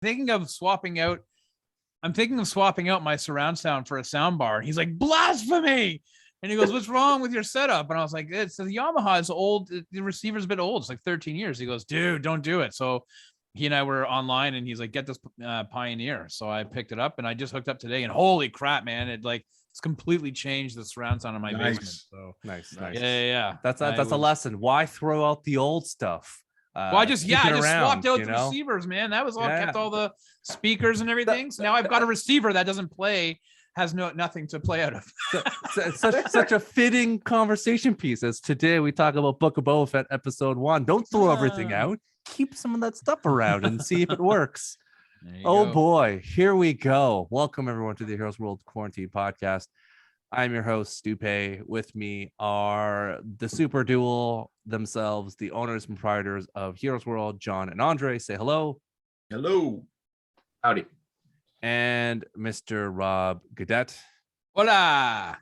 thinking of swapping out. I'm thinking of swapping out my surround sound for a sound bar. And he's like, blasphemy. And he goes, what's wrong with your setup? And I was like, it's the Yamaha is old. The receiver's a bit old. It's like 13 years. He goes, dude, don't do it. So he and I were online and he's like, get this Pioneer. So I picked it up and I just hooked up today and holy crap, man. It's completely changed the surround sound in my basement. So nice. Yeah. That's a lesson. Why throw out the old stuff? I just swapped out the receivers, man. That was all. Kept all the speakers and everything. So now I've got a receiver that doesn't play, has nothing to play out of. It's such a fitting conversation piece as today we talk about Book of Boba Fett episode 1. Don't throw everything out. Keep some of that stuff around and see if it works. Oh boy, here we go. Welcome everyone to the Heroes World Quarantine Podcast. I'm your host, Stupe. With me are the super duel themselves, the owners and proprietors of Heroes World, John and Andre. Say hello. Hello. Howdy. And Mr. Rob Gadet. Hola.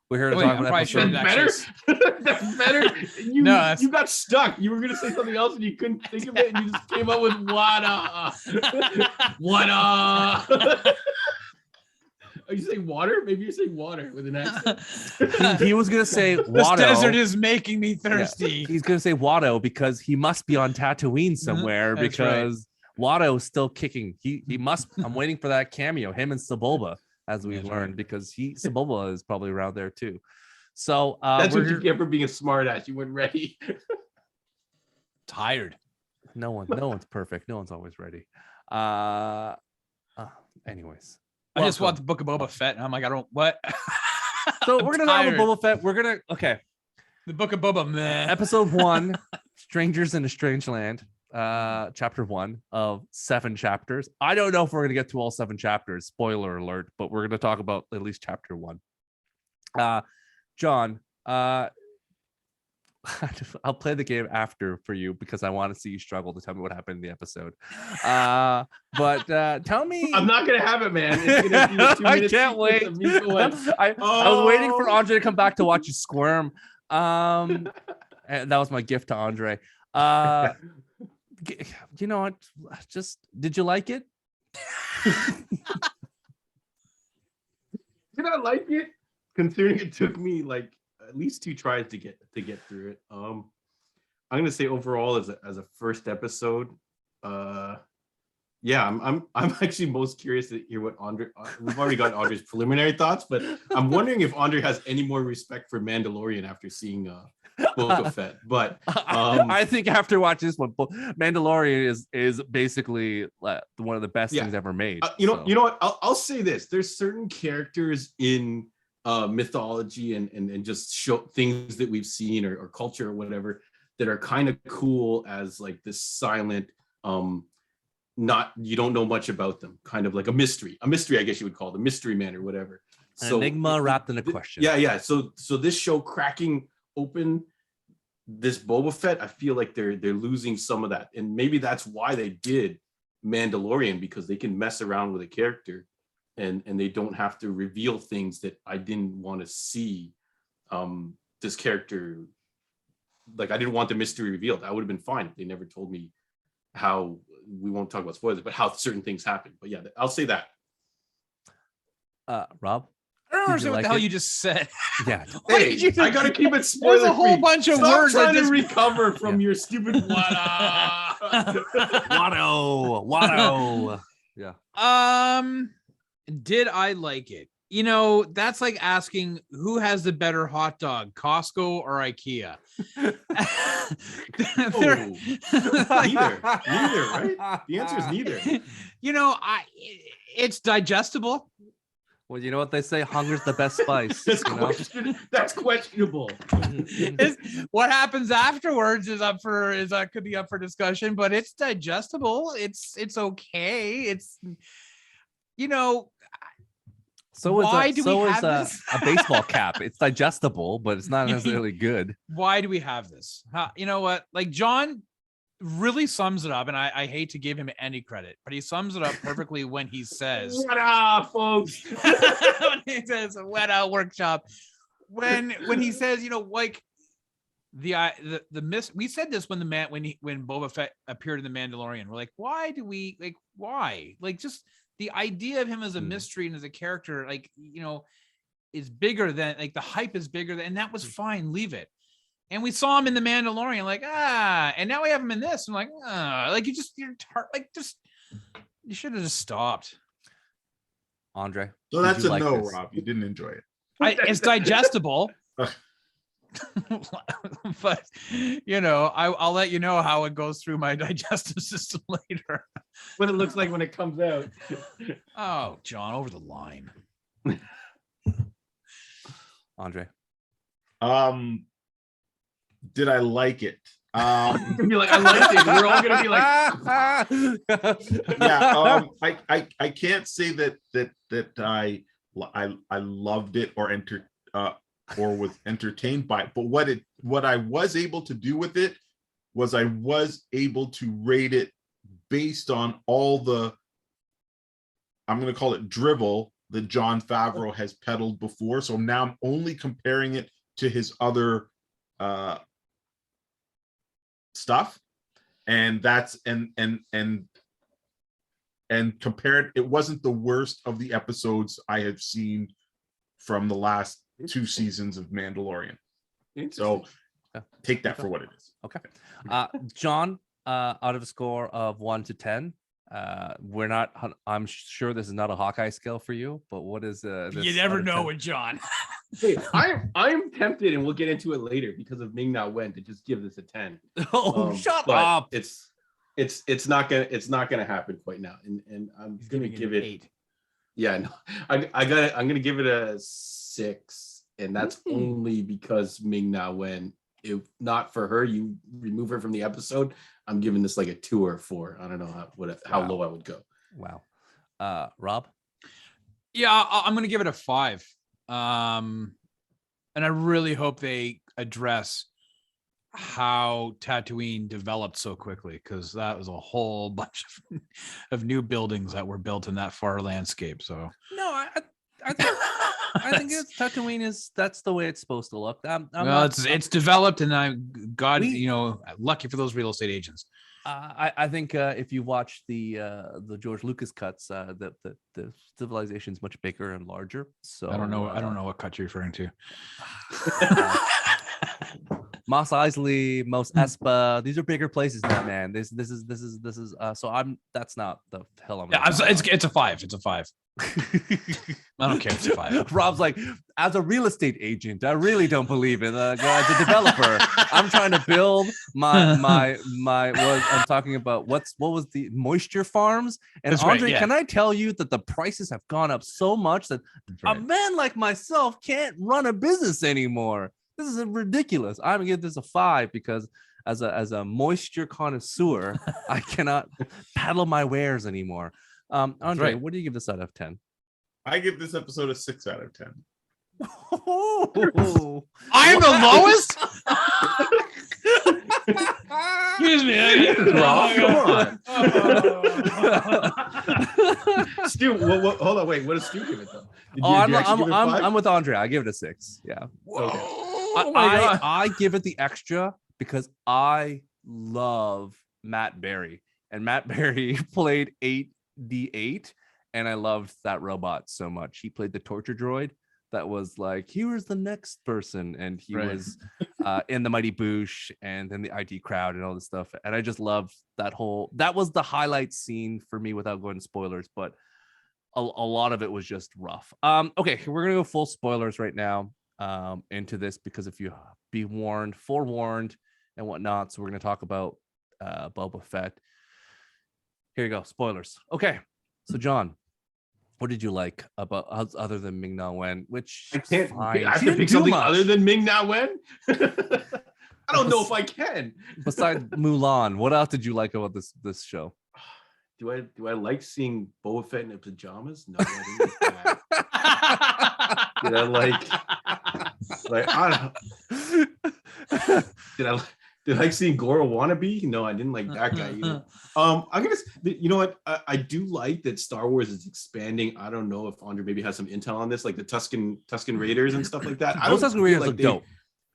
We're here to talk about episode. That's better. You got stuck. You were going to say something else and you couldn't think of it and you just came up with wada. Wada. Are you saying water? Maybe you're saying water with an accent. He was going to say Watto. This desert is making me thirsty. Yeah. He's going to say Watto because he must be on Tatooine somewhere because Watto is still kicking. He must. I'm waiting for that cameo, him and Sebulba, as we've learned, because Sebulba is probably around there too. So that's what you get for being a smart ass. You weren't ready. Tired. No one's perfect. No one's always ready. Anyways. I just want the Book of Boba Fett, and I'm like, I don't what. So we're gonna talk about Boba Fett. We're gonna the Book of Boba, man. Episode 1, Strangers in a Strange Land, chapter 1 of 7 chapters. I don't know if we're gonna get to all 7 chapters. Spoiler alert! But we're gonna talk about at least chapter 1. John, I'll play the game after for you because I want to see you struggle to tell me what happened in the episode. But tell me. I'm not gonna have it, man. It's gonna be a 2 I minutes can't wait. I was waiting for Andre to come back to watch you squirm. And that was my gift to Andre. You know what? Just did you like it? Did I like it? Considering it took me like at least 2 tries to get through it. I'm gonna say overall as a first episode, I'm actually most curious to hear what Andre. We've already got Andre's preliminary thoughts, but I'm wondering if Andre has any more respect for Mandalorian after seeing Boba Fett. But I think after watching this one, Mandalorian is basically one of the best things ever made. You know what? I'll say this: there's certain characters in mythology and just show things that we've seen or culture or whatever that are kind of cool as like this silent not you don't know much about them, kind of like a mystery I guess you would call it, a mystery man or whatever. An enigma wrapped in a question. So this show cracking open this Boba Fett, I feel like they're losing some of that, and maybe that's why they did Mandalorian, because they can mess around with a character and they don't have to reveal things that I didn't want to see this character. Like I didn't want the mystery revealed. I would have been fine if they never told me how, we won't talk about spoilers, but how certain things happen. But yeah, I'll say that. Rob? I don't understand what the hell you just said. Yeah. Hey, I got to keep it spoiler free. There's a whole bunch of words. Trying to recover from your stupid Watto. Yeah. Did I like it? You know, that's like asking who has the better hot dog, Costco or IKEA. Neither, right? The answer is neither. You know, it's digestible. Well, you know what they say, hunger's the best spice. That's questionable. What happens afterwards could be up for discussion, but it's digestible. It's okay. It's, you know. So is a baseball cap. It's digestible, but it's not necessarily good. Why do we have this? You know what? Like John really sums it up, and I hate to give him any credit, but he sums it up perfectly when he says, "What up, folks?" When he says, "What up, workshop?" When he says, you know, like we said this when when Boba Fett appeared in The Mandalorian. We're like, why? Like, just the idea of him as a mystery and as a character, like, is bigger than, like, the hype is bigger than, and that was fine. Leave it. And we saw him in The Mandalorian, like, and now we have him in this. I'm like, like, you should have just stopped. Andre. So that's a no, Rob. You didn't enjoy it. It's digestible. But I'll let you know how it goes through my digestive system later. What it looks like when it comes out. Oh, John, over the line. Andre. Did I like it? Be like, I liked it. We're all gonna be like, yeah. I can't say that I loved it or was entertained by it, but what I was able to do with it was I was able to rate it based on all the, I'm going to call it drivel, that Jon Favreau has peddled before. So now I'm only comparing it to his other stuff, and that's and compared, it wasn't the worst of the episodes I have seen from the last 2 seasons of Mandalorian. So take that for what it is. Okay. John, out of a score of 1 to 10, I'm sure this is not a Hawkeye scale for you, but what is this? You never know with John. Hey, I'm tempted, and we'll get into it later, because of Ming-Na Wen, to just give this a 10. Shut up. It's not gonna happen quite now, and I'm gonna give it 8. Yeah, no, I'm gonna give it a 6, and that's only because Ming-Na Wen. If not for her, you remove her from the episode, I'm giving this like a 2 or 4. I don't know how low I would go. Wow. Rob? Yeah, I'm gonna give it a 5. And I really hope they address how Tatooine developed so quickly, because that was a whole bunch of new buildings that were built in that far landscape. So no, I think it's Tatooine that's the way it's supposed to look. It's developed, and lucky for those real estate agents. I think if you watch the George Lucas cuts, the civilization is much bigger and larger. So I don't know what cut you're referring to. Mos Eisley, Mos Espa, these are bigger places now, man. This is so that's not the hell I'm. Yeah, it's a 5. It's a 5. I don't care if it's a 5. Rob's like, as a real estate agent, I really don't believe it. As a developer, I'm trying to build my I'm talking about what was the moisture farms. And that's Andre, right, yeah. Can I tell you that the prices have gone up so much that a man like myself can't run a business anymore? This is ridiculous. I'm gonna give this a 5 because as a moisture connoisseur, I cannot paddle my wares anymore. Andre, what do you give this out of 10? I give this episode a 6 out of 10. I'm the lowest? Excuse me. Come on. Stu, hold on, wait. What does Stu give it though? I'm with Andre. I give it a 6. Yeah. Okay. I give it the extra because I love Matt Berry, and Matt Berry played 8D8, and I loved that robot so much. He played the torture droid that was like, here's the next person, and he was in the Mighty Boosh and then the ID crowd and all this stuff, and I just loved that was the highlight scene for me without going to spoilers, but a lot of it was just rough. Okay, we're gonna go full spoilers right now into this, because if you be forewarned and whatnot. So we're going to talk about Boba Fett. Here you go, spoilers. Okay, so John, what did you like about other than Ming-Na Wen? Which I have to pick something other than Ming-Na Wen. I don't know if I can. Besides Mulan, what else did you like about this show? Do I like seeing Boba Fett in pajamas? No, I didn't like that. Did I did I like seeing Goro Wannabe? No, I didn't like that guy either. You know what? I do like that Star Wars is expanding. I don't know if Andre maybe has some intel on this, like the Tusken Raiders and stuff like that. Those Tusken Raiders look dope.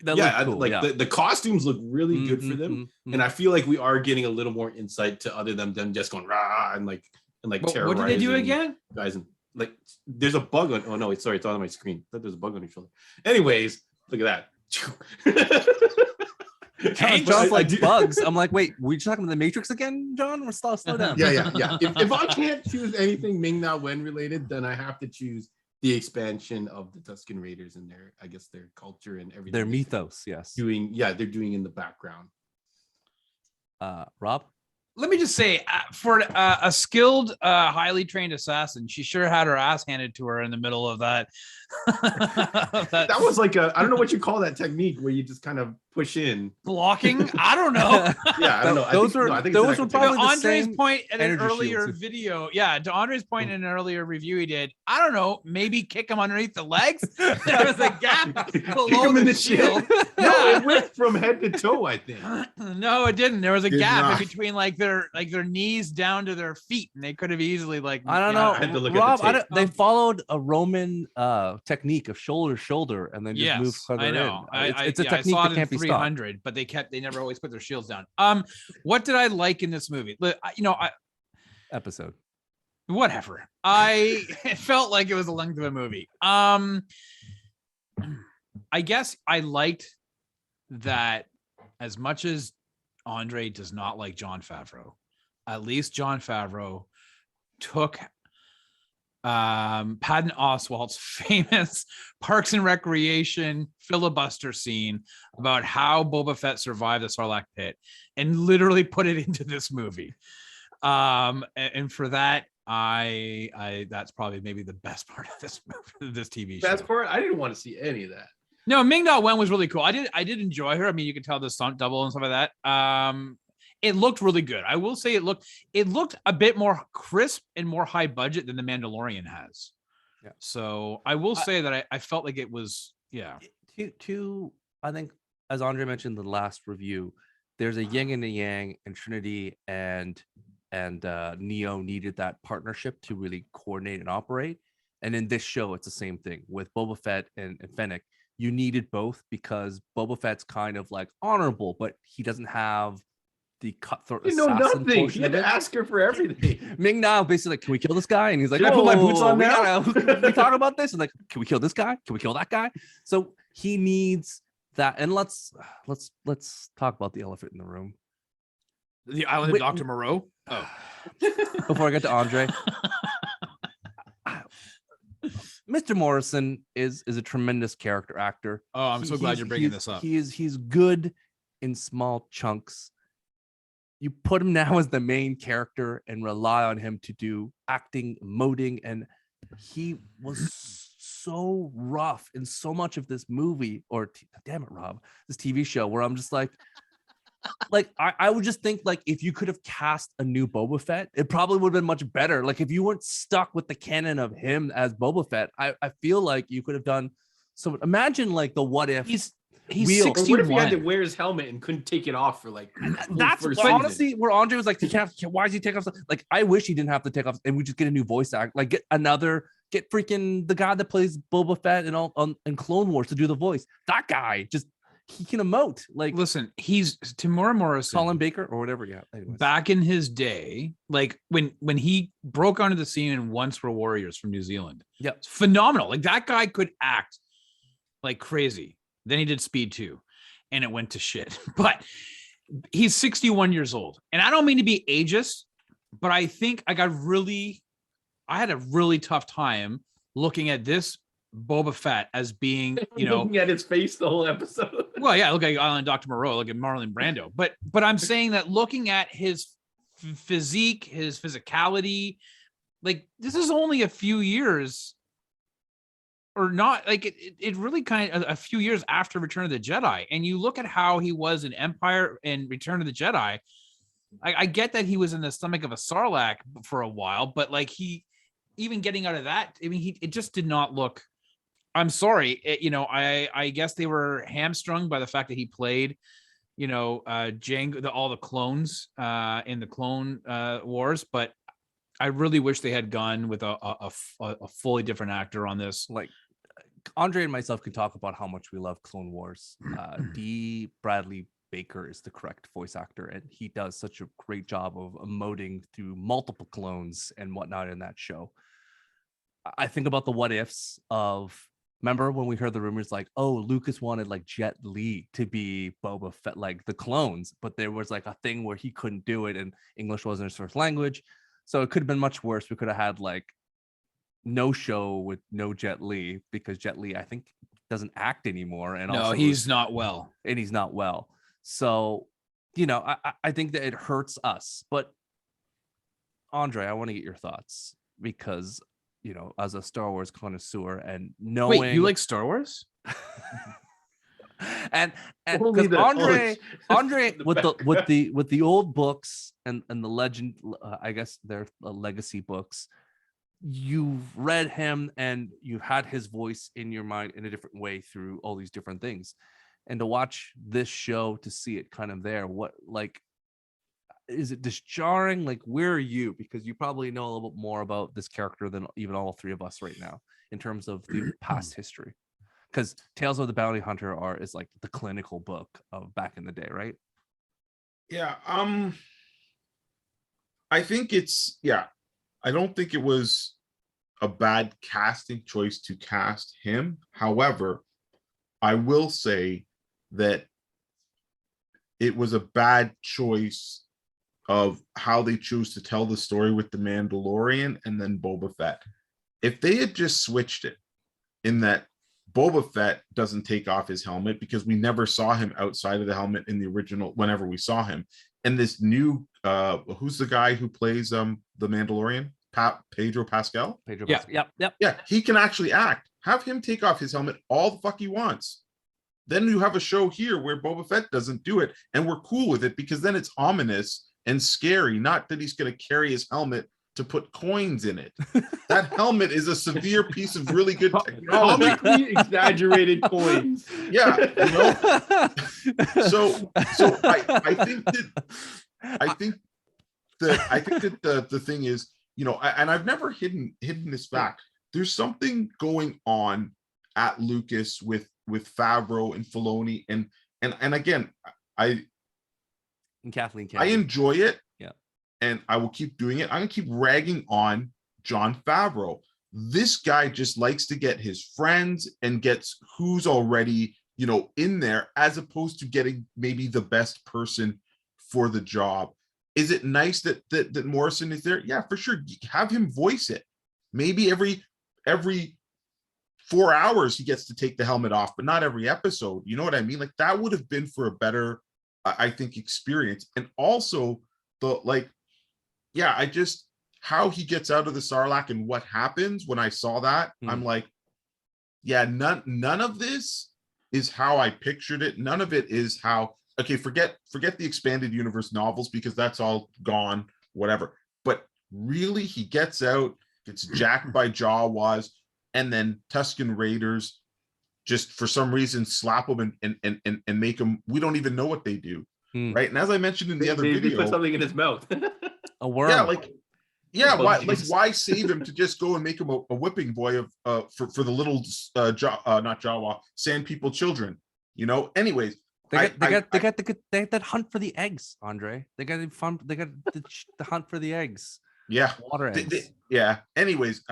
That yeah, looked cool, like yeah. the costumes look really good for them, Mhm, and I feel like we are getting a little more insight to other than them just going rah and like But terrorizing what did they do again? guys, and like there's a bug on. Oh no, sorry, it's on my screen. I thought there's a bug on your shoulder. Anyways, look at that. John's like bugs. I'm like, wait, we talking about the Matrix again, John? We're slow down. Yeah. If I can't choose anything Ming-Na Wen related, then I have to choose the expansion of the Tusken Raiders and their, I guess, their culture and everything. Their mythos, yes. They're doing in the background. Rob? Let me just say, for a skilled, highly trained assassin, she sure had her ass handed to her in the middle of that. That was like I don't know what you call that technique where you just kind of push in. Blocking? I don't know. Yeah, I don't know. Those were probably the Andre's same point in an energy earlier shields. video. Yeah, to Andre's point in an earlier review he did. I don't know, maybe kick him underneath the legs. There was a gap below him in the the shield. No, it went from head to toe, I think. No, it didn't. There was a Did gap not. in between like their knees down to their feet, and they could have easily like. I don't I had to know. look at the Rob, tape. they followed a Roman technique of shoulder to shoulder and then just move further I know. in. It's a I technique saw that it can't in be stopped. 300, but they never always put their shields down. What did I like in this movie? Episode. Whatever. It felt like it was the length of a movie. I guess I liked that as much as Andre does not like Jon Favreau, at least Jon Favreau took Patton Oswalt's famous Parks and Recreation filibuster scene about how Boba Fett survived the Sarlacc pit and literally put it into this movie. And for that, I that's probably maybe the best part of this movie, this TV show. Best part? I didn't want to see any of that. No, Ming-Na Wen was really cool. I did enjoy her. I mean, you could tell the stunt double and stuff like that. It looked really good. I will say it looked a bit more crisp and more high budget than The Mandalorian has. Yeah. So I will say that I felt like it was, yeah. I think, as Andre mentioned in the last review, there's a yin and a yang, and Trinity and Neo needed that partnership to really coordinate and operate. And in this show, it's the same thing with Boba Fett and Fennec. You needed both because Boba Fett's kind of like honorable, but he doesn't have the cutthroat assassin nothing. portion You had of it. to ask her for everything. Ming-Na basically like, can we kill this guy? And he's like, I put my boots on now. Can we talk about this? And like, can we kill this guy? Can we kill that guy? So he needs that. And let's talk about the elephant in the room. The Island of Dr. Moreau. Oh, Before I get to Andre, Mr. Morrison is a tremendous character actor. oh, I'm so glad you're bringing this up. He's good in small chunks. You put him now as the main character and rely on him to do acting, emoting, and he was so rough in so much of this movie, or damn it, Rob, this TV show, where I'm just like I would just think like if you could have cast a new Boba Fett, it probably would have been much better. Like if you weren't stuck with the canon of him as Boba Fett, I feel like you could have done. So imagine like the what if. He's Wheel. Or what if he had to 61. wear his helmet and couldn't take it off for like That's first honestly where Andre was like, why does he take off? Like, I wish he didn't have to take off, and we just get a new voice act. Like, get freaking the guy that plays Boba Fett and all in Clone Wars to do the voice. That guy he can emote. Like, Listen, he's Tamora Morrison. Colin Baker or whatever. Yeah. Anyways. Back in his day, like when he broke onto the scene in Once Were Warriors from New Zealand. Yep. Phenomenal. Like that guy could act like crazy. Then he did Speed 2 and it went to shit. But he's 61 years old. And I don't mean to be ageist, but I think I had a really tough time looking at this Boba Fett as being, looking at his face the whole episode. well, yeah, look at Island Dr. Moreau, look at Marlon Brando. But I'm saying that looking at his physique, his physicality, like this is only a few years or not, like it really kind of a few years after Return of the Jedi. And you look at how he was in Empire and Return of the Jedi. I get that he was in the stomach of a Sarlacc for a while, but like even getting out of that, I mean, it just did not look. I'm sorry, I guess they were hamstrung by the fact that he played, Jango, all the clones in the Clone Wars, but I really wish they had gone with a fully different actor on this. Like, Andre and myself can talk about how much we love Clone Wars. D. Bradley Baker is the correct voice actor, and he does such a great job of emoting through multiple clones and whatnot in that show. I think about the what ifs of, remember when we heard the rumors like, oh, Lucas wanted like Jet Li to be Boba Fett, like the clones, but there was like a thing where he couldn't do it and English wasn't his first language. So it could have been much worse. We could have had like no show with no Jet Li, because Jet Li, I think, doesn't act anymore. And No, also he's not well. And he's not well. So, I think that it hurts us. But Andre, I want to get your thoughts because, as a Star Wars connoisseur and knowing. Wait, you like Star Wars? and because Andre with the old books and the legend, I guess they're legacy books, you've read him and you've had his voice in your mind in a different way through all these different things. And to watch this show, to see it kind of there, what, like, is it just jarring? Like, where are you? Because you probably know a little bit more about this character than even all three of us right now in terms of the past history. Because Tales of the Bounty Hunter is like the clinical book of back in the day, right? Yeah. I think I don't think it was a bad casting choice to cast him. However, I will say that it was a bad choice of how they chose to tell the story with the Mandalorian and then Boba Fett. If they had just switched it in that Boba Fett doesn't take off his helmet, because we never saw him outside of the helmet in the original, whenever we saw him. And this new, who's the guy who plays the Mandalorian? Pedro Pascal? Yep. Yeah, he can actually act. Have him take off his helmet all the fuck he wants. Then you have a show here where Boba Fett doesn't do it, and we're cool with it, because then it's ominous and scary. Not that he's going to carry his helmet to put coins in it. That helmet is a severe piece of really good technology. Comically exaggerated coins. Yeah, So I think that the thing is, and I've never hidden this fact. There's something going on at Lucas with Favreau and Filoni, and again, and Kathleen Kennedy. I enjoy it. Yeah. And I will keep doing it. I'm gonna keep ragging on Jon Favreau. This guy just likes to get his friends and gets who's already, in there, as opposed to getting maybe the best person for the job. Is it nice that Morrison is there? Yeah, for sure. Have him voice it. Maybe every 4 hours he gets to take the helmet off, but not every episode. You know what I mean? Like, that would have been for a better, I think, experience. And also how he gets out of the Sarlacc and what happens when I saw that, I'm like, yeah, none of this is how I pictured it. None of it is how, okay, forget the expanded universe novels, because that's all gone, whatever. But really, he gets out, gets jacked by Jawas, and then Tusken Raiders just for some reason slap him and make him, we don't even know what they do. Right. And as I mentioned in the other video, they put something in his mouth. A worm. Why save him to just go and make him a whipping boy of for the little not Jawa, sand people children, anyways. They got that hunt for the eggs, Andre. They got the hunt for the eggs. Yeah. Water eggs. Yeah. Anyways,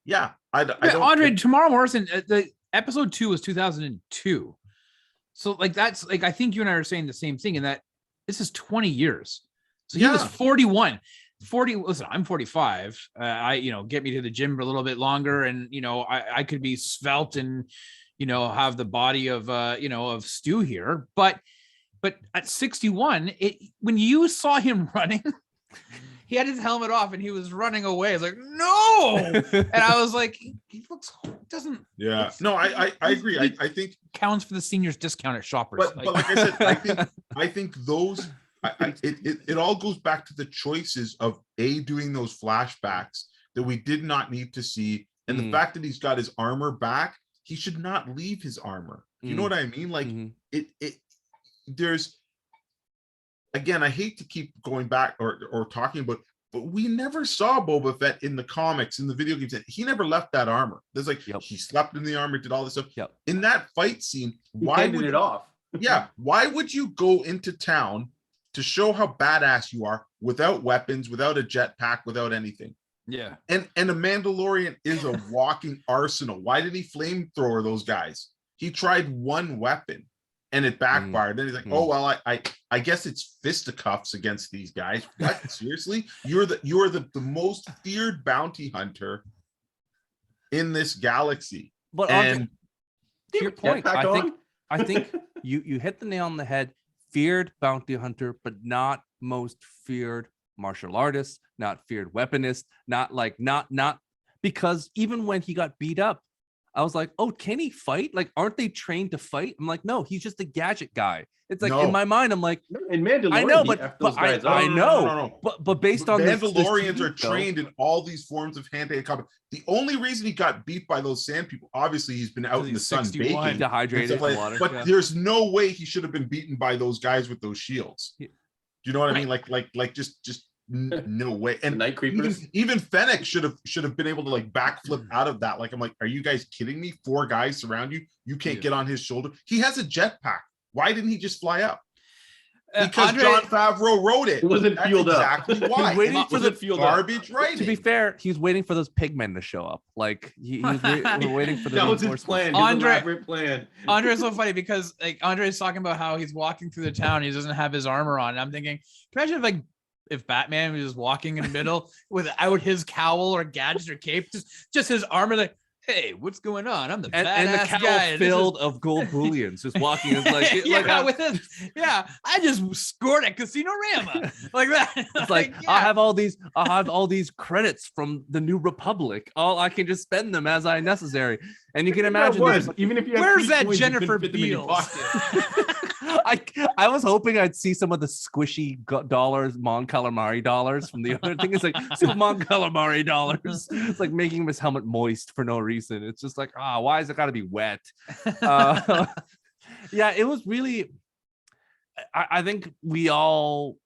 yeah. I don't, Andre, Tamara Morrison, the episode 2 was 2002. So like, that's like, I think you and I are saying the same thing, in that this is 20 years. So he was 41. 40. Listen, I'm 45. Get me to the gym for a little bit longer, and I could be svelte and have the body of of Stu here. But at 61, when you saw him running, he had his helmet off and he was running away. I was like, no, and I was like, he doesn't. Yeah, no, I agree. I think counts for the seniors discount at Shoppers. But like I said, I think those. It all goes back to the choices of doing those flashbacks that we did not need to see, and the fact that he's got his armor back, he should not leave his armor. You know what I mean? Like there's, again, I hate to keep going back or talking about, but we never saw Boba Fett in the comics, in the video games. He never left that armor. There's like he slept in the armor, did all this stuff. In that fight scene, why would it off? Why would you go into town to show how badass you are without weapons, without a jetpack, without anything? Yeah. And a Mandalorian is a walking arsenal. Why did he flamethrower those guys? He tried one weapon and it backfired. Then he's like, oh well, I guess it's fisticuffs against these guys. What? Seriously? You're the most feared bounty hunter in this galaxy. But to your point, I think you hit the nail on the head. Feared bounty hunter, but not most feared martial artist, not feared weaponist, not because even when he got beat up, I was like, oh, can he fight? Like, aren't they trained to fight? I'm like, no, he's just a gadget guy. It's like in my mind, I'm like, in Mandalorian, I know, but based on Mandalorians are trained in all these forms of hand-to-hand combat. The only reason he got beat by those sand people, obviously, he's been out in the sun baking, dehydrated, water. But there's no way he should have been beaten by those guys with those shields. Do you know what I mean? Like just no way. And Night Creepers. Even Fennec should have been able to like backflip out of that. Like, I'm like, are you guys kidding me? 4 guys surround you. You can't get on his shoulder. He has a jetpack. Why didn't he just fly up? Because Jon Favreau wrote it. It wasn't fueled up. Exactly why. He's waiting for the garbage writing. To be fair, he's waiting for those pigmen to show up. Like he's waiting for the that was his plan. His plan. Andre's so funny because like Andre's talking about how he's walking through the town. He doesn't have his armor on. And I'm thinking, can you imagine if Batman was just walking in the middle without his cowl or gadgets or cape, just his armor, like, hey, what's going on? I'm the badass and the cowl guy. filled of gold bullions, just walking. It's I just scored at Casino-rama like that. It's like I have all these credits from the New Republic. I can just spend them as I necessary. And you can imagine, even if you where's that Jennifer Beals? I was hoping I'd see some of the squishy dollars, Mon Calamari dollars from the other thing. It's like some Mon Calamari dollars. It's like making his helmet moist for no reason. It's just like, why is it got to be wet? Yeah, it was really. I think we all,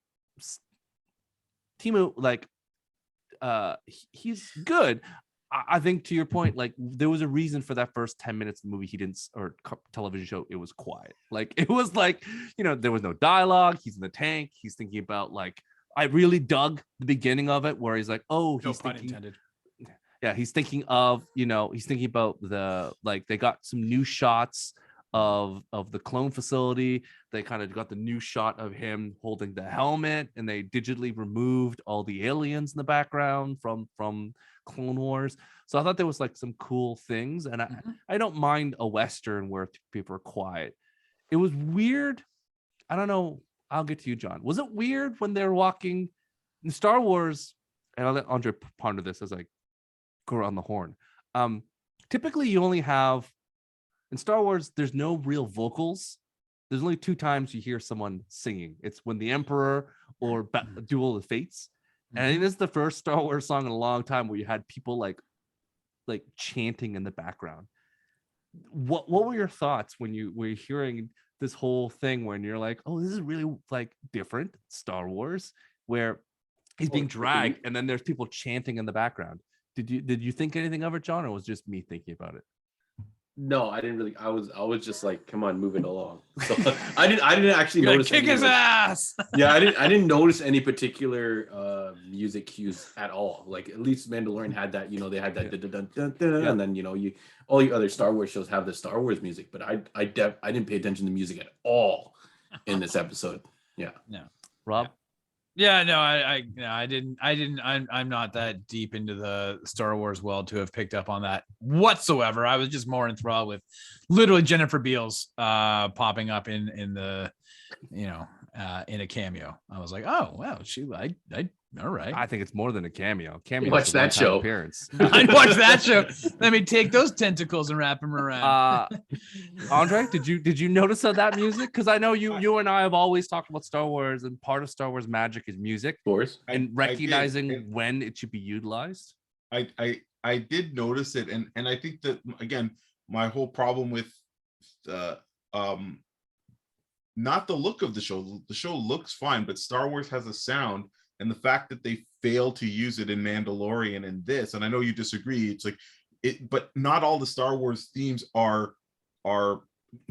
Timo, like, he's good. I think to your point, like there was a reason for that first 10 minutes of the movie or television show, it was quiet. Like it was like, there was no dialogue. He's in the tank. He's thinking about I really dug the beginning of it where he's like, he's thinking, yeah, he's thinking of, he's thinking about they got some new shots of the clone facility. They kind of got the new shot of him holding the helmet, and they digitally removed all the aliens in the background from Clone Wars. So I thought there was some cool things, and I don't mind a Western where people are quiet. It was weird. I don't know. I'll get to you, John. Was it weird when they're walking in Star Wars? And I'll let Andre ponder this as I go around the horn. Typically, you only have in Star Wars, there's no real vocals. There's only 2 times you hear someone singing. It's when the Emperor or Duel of the Fates. And I think this is the first Star Wars song in a long time where you had people like chanting in the background. What were your thoughts when you were hearing this whole thing when you're like, oh, this is really different Star Wars, where he's being dragged and then there's people chanting in the background. Did you think anything of it, John, or was it just me thinking about it? No, I didn't really. I was just like, come on, moving along. So I didn't actually notice. Kick his ass. Yeah, I didn't notice any particular music cues at all. Like at least Mandalorian had that. They had that and then all the other Star Wars shows have the Star Wars music, but I didn't pay attention to music at all in this episode. Yeah. No. Rob. Yeah, no, I didn't. I'm not that deep into the Star Wars world to have picked up on that whatsoever. I was just more enthralled with literally Jennifer Beals popping up in the in a cameo. I was like, oh wow, all right. I think it's more than a cameo. Watch that show. Appearance. I'd watch that show. Let me take those tentacles and wrap them around. Andre, did you notice that music? Because I know you and I have always talked about Star Wars, and part of Star Wars magic is music, of course, and recognizing when it should be utilized. I did notice it, and I think that again, my whole problem with not the look of the show. The show looks fine, but Star Wars has a sound and the fact that they fail to use it in Mandalorian and this, and I know you disagree, it's like it, but not all the Star Wars themes are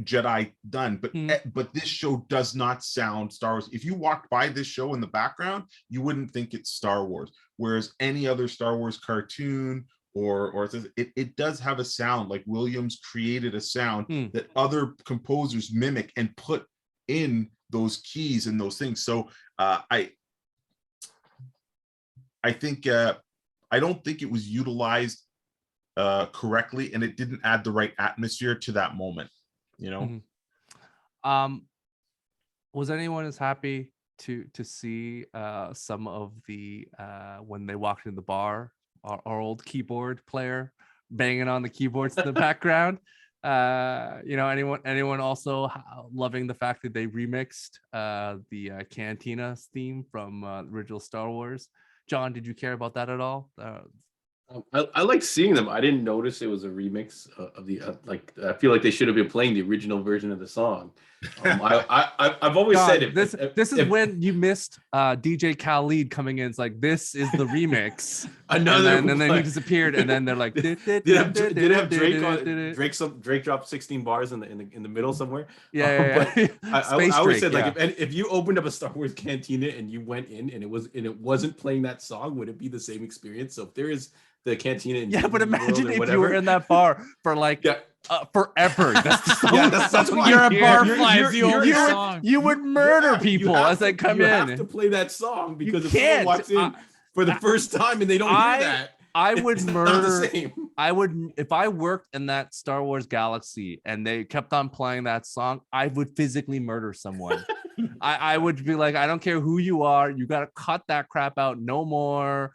Jedi done, but this show does not sound Star Wars. If you walked by this show in the background, you wouldn't think it's Star Wars, whereas any other Star Wars cartoon or it does have a sound. Like Williams created a sound that other composers mimic and put in those keys and those things. So I think I don't think it was utilized correctly, and it didn't add the right atmosphere to that moment, you know. Was anyone as happy to see some of the when they walked in the bar, our old keyboard player banging on the keyboards in the background? You know, anyone also loving the fact that they remixed the Cantina theme from original Star Wars? John, did you care about that at all? I like seeing them. I didn't notice it was a remix of the like. I feel like they should have been playing the original version of the song. I've always John, said this is when you missed DJ Khaled coming in. It's like, this is the remix. Another, and then he disappeared, and then they're like, did it have Drake on Drake dropped 16 bars in the middle somewhere? Yeah. I always said, like, if you opened up a Star Wars cantina and you went in and it wasn't playing that song, would it be the same experience? So if there is the cantina in but imagine if you were in that bar for like forever. That's the song. That's why you're a barfly. The only song you would murder people as they come in. You have to play that song because if someone walks in for the first time and they don't hear that, I would murder. Not the same. I would, if I worked in that Star Wars galaxy and they kept on playing that song, I would physically murder someone. I would be like, I don't care who you are, you got to cut that crap out. No more,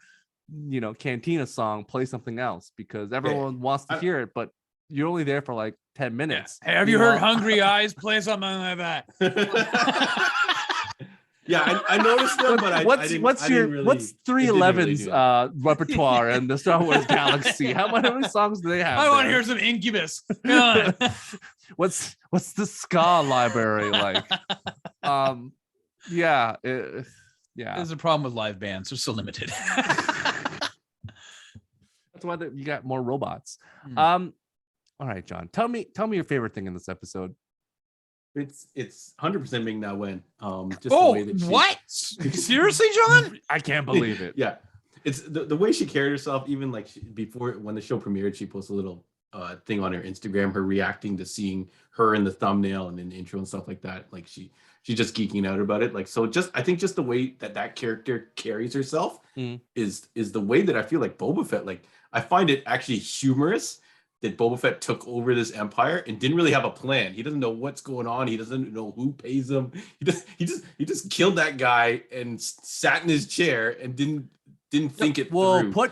you know, Cantina song. Play something else because everyone wants to hear it, but you're only there for like 10 minutes. Hey, have you heard Hungry Eyes? Play something like that. Yeah, I noticed them, but what's 311's repertoire in the Star Wars galaxy? How many songs do they have? I want to hear some Incubus. Come on. What's the ska library like? Yeah. There's a problem with live bands; they're so limited. That's why you got more robots. All right, John. Tell me your favorite thing in this episode. It's 100% Ming-Na Wen. Just the way that what? Seriously, John? I can't believe it. Yeah, it's the way she carried herself. Even like before, when the show premiered, she posted a little thing on her Instagram, her reacting to seeing her in the thumbnail and in the intro and stuff like that. Like she's just geeking out about it. Like, so I think just the way that character carries herself is the way that I feel like Boba Fett. Like, I find it actually humorous that Boba Fett took over this empire and didn't really have a plan. He doesn't know what's going on. He doesn't know who pays him. He just killed that guy and sat in his chair and didn't think it through. Put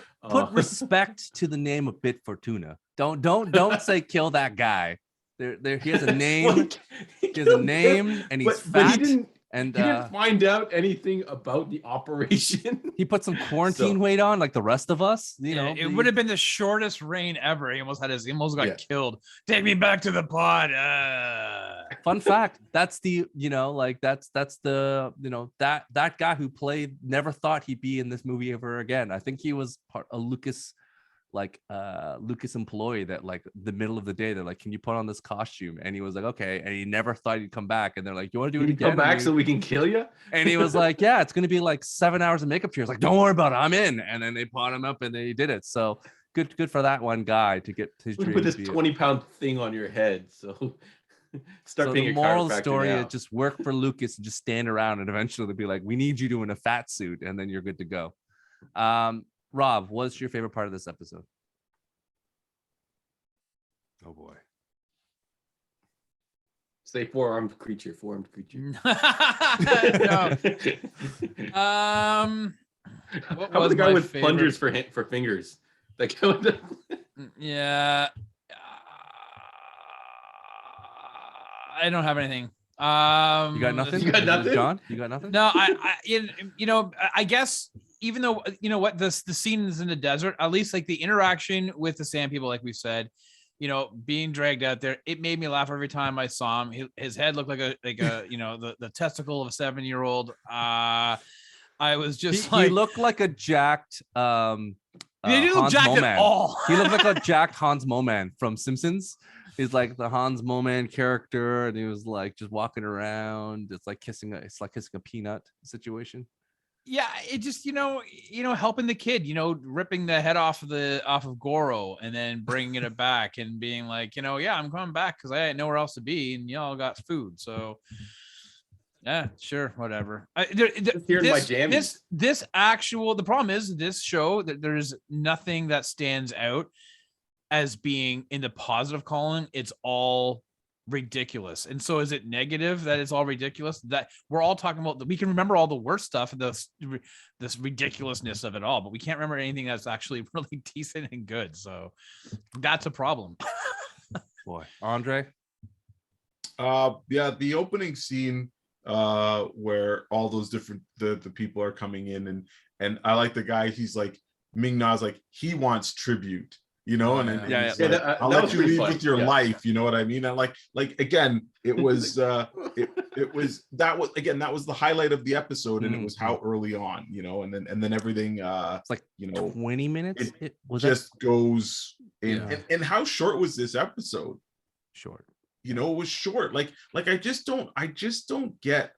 respect to the name of Bit Fortuna. Don't say kill that guy. There he has a name. He has a name, and he's fat. He didn't find out anything about the operation. He put some quarantine weight on, like the rest of us. You know, it would have been the shortest reign ever. He almost got killed. Take me back to the pod. Fun fact: that's the that guy who played never thought he'd be in this movie ever again. I think he was part a Lucas employee that like the middle of the day they're like, can you put on this costume? And he was like, okay. And he never thought he'd come back. And they're like, you want to do it again? Come back so we can kill you? And he was like, yeah, it's going to be like 7 hours of makeup here. It's like, don't worry about it, I'm in. And then they brought him up and they did it. So good for that one guy to get his dream. Put this 20-pound thing on your head. So start being the a moral of the story now. is just work for Lucas and just stand around, and eventually they'll be like, we need you to in a fat suit, and then you're good to go. Rob, what's your favorite part of this episode? Oh boy. Say four-armed creature. No. What What How was about the guy my with favorite? plungers for fingers? That guy with the... Yeah. I don't have anything. You got nothing? You got nothing? John, you got nothing? No, I guess even though the scene is in the desert, at least like the interaction with the sand people, like we said, being dragged out there, it made me laugh every time I saw him. His head looked like a the testicle of a 7-year-old. I was just he looked like a jacked he didn't look Hans jacked Moman. at all. He looked like a jacked Hans Moman from Simpsons. He's like the Hans Moman character, and he was like just walking around. It's like kissing a peanut situation. Yeah, it just helping the kid, ripping the head off of Goro and then bringing it back and being like, yeah, I'm coming back because I had nowhere else to be and y'all got food. So yeah, sure, whatever. The problem is this show that there's nothing that stands out as being in the positive column. It's all ridiculous. And so is it negative that it's all ridiculous? That we're all talking about, we can remember all the worst stuff and this ridiculousness of it all, but we can't remember anything that's actually really decent and good. So that's a problem. Boy, Andre. The opening scene where all those different the people are coming in, and I like the guy, he's like, Ming-Na's like, he wants tribute, and he's like, I'll let you leave with your life, you know what I mean? And like again, it was that was the highlight of the episode, and it was how early on, and then everything it's like 20 minutes it just goes in. And how short was this episode? Short. It was short. Like I just don't get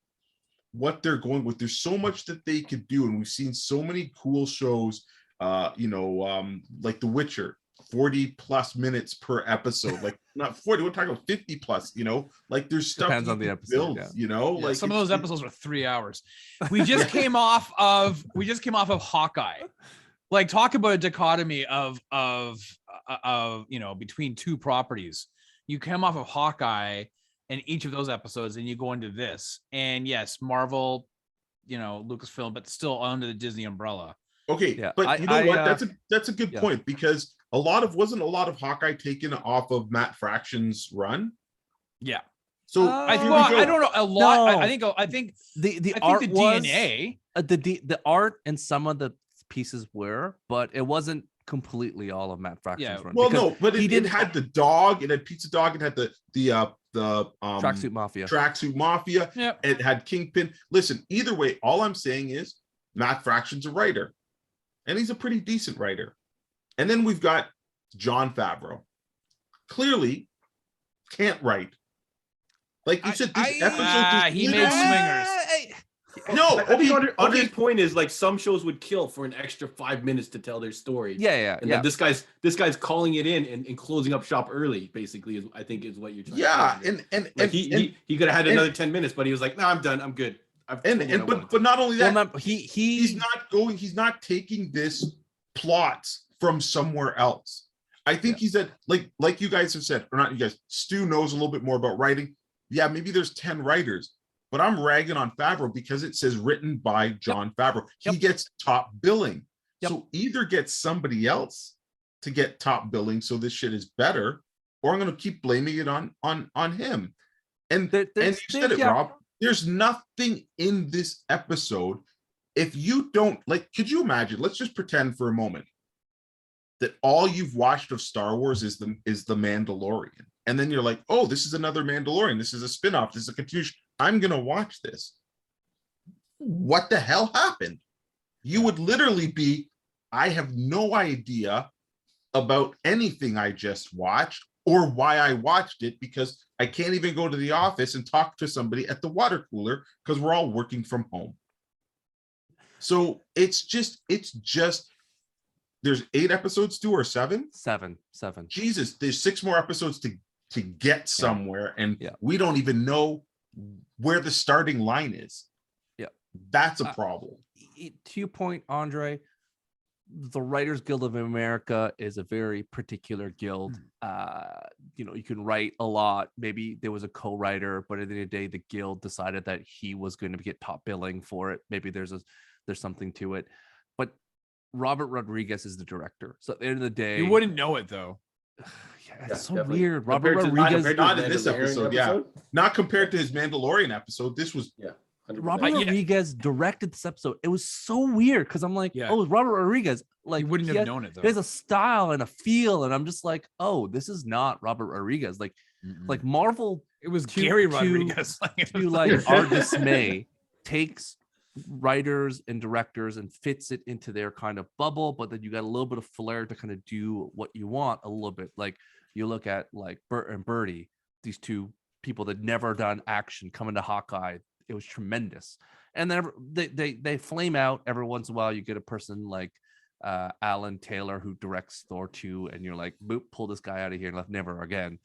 what they're going with. There's so much that they could do, and we've seen so many cool shows. Like The Witcher, 40 plus minutes per episode. Like not 40, we're talking about 50 plus. Like there's stuff depends on the episode. Like some of those episodes were 3 hours. We just came off of Hawkeye. Like, talk about a dichotomy of between two properties. You come off of Hawkeye and each of those episodes, and you go into this. And yes, Marvel, Lucasfilm, but still under the Disney umbrella. Okay, yeah, but that's a good point, because wasn't a lot of Hawkeye taken off of Matt Fraction's run? Yeah. So I don't know, a lot. No. I think the art the was, DNA, the art and some of the pieces were, but it wasn't completely all of Matt Fraction's run. Well, no, but it had the dog, it had Pizza Dog, it had the Tracksuit Mafia. Yep. It had Kingpin. Listen, either way, all I'm saying is Matt Fraction's a writer, and he's a pretty decent writer. And then we've got Jon Favreau. Clearly can't write. Like you said, this episode he made Swingers. No, I think Andre's point is, like, some shows would kill for an extra 5 minutes to tell their story. Yeah. And then this guy's calling it in and closing up shop early, basically, is what you're trying to say. Yeah, and like he could have had another 10 minutes, but he was like, no, I'm done, I'm good. But not only that, well, he's not taking this plots from somewhere else. I think he said, like you guys have said, or not you guys, Stu knows a little bit more about writing. Yeah, maybe there's 10 writers. But I'm ragging on Favreau because it says written by Jon Favreau. He gets top billing. So either get somebody else to get top billing so this shit is better, or I'm going to keep blaming it on him. And you said it, Rob. There's nothing in this episode. If you don't, like, could you imagine? Let's just pretend for a moment that all you've watched of Star Wars is the Mandalorian. And then you're like, oh, this is another Mandalorian. This is a spinoff. This is a continuation. I'm going to watch this. What the hell happened? You would literally be, I have no idea about anything I just watched or why I watched it, because I can't even go to the office and talk to somebody at the water cooler because we're all working from home. So it's just, there's 8 episodes, 2 or 7? 7. Jesus, there's 6 more episodes to get somewhere, and we don't even know where the starting line is. That's a problem. To your point, Andre, the Writers Guild of America is a very particular guild. You can write a lot. Maybe there was a co-writer, but at the end of the day, the guild decided that he was going to get top billing for it. Maybe there's something to it. But Robert Rodriguez is the director. So at the end of the day, you wouldn't know it though. It's so weird. Robert Rodriguez, not in this episode, not compared to his Mandalorian episode. This was Robert Rodriguez directed this episode. It was so weird because I'm like, oh, Robert Rodriguez. Like, you wouldn't have known it though. There's a style and a feel, and I'm just like, oh, this is not Robert Rodriguez. Like Marvel. It was Gary Rodriguez. To like our dismay, takes writers and directors and fits it into their kind of bubble, but then you got a little bit of flair to kind of do what you want a little bit. Like you look at like Bert and Birdie, these two people that never done action coming to Hawkeye. It was tremendous. And then they flame out every once in a while. You get a person like Alan Taylor who directs Thor 2, and you're like, boop, pull this guy out of here and left never again.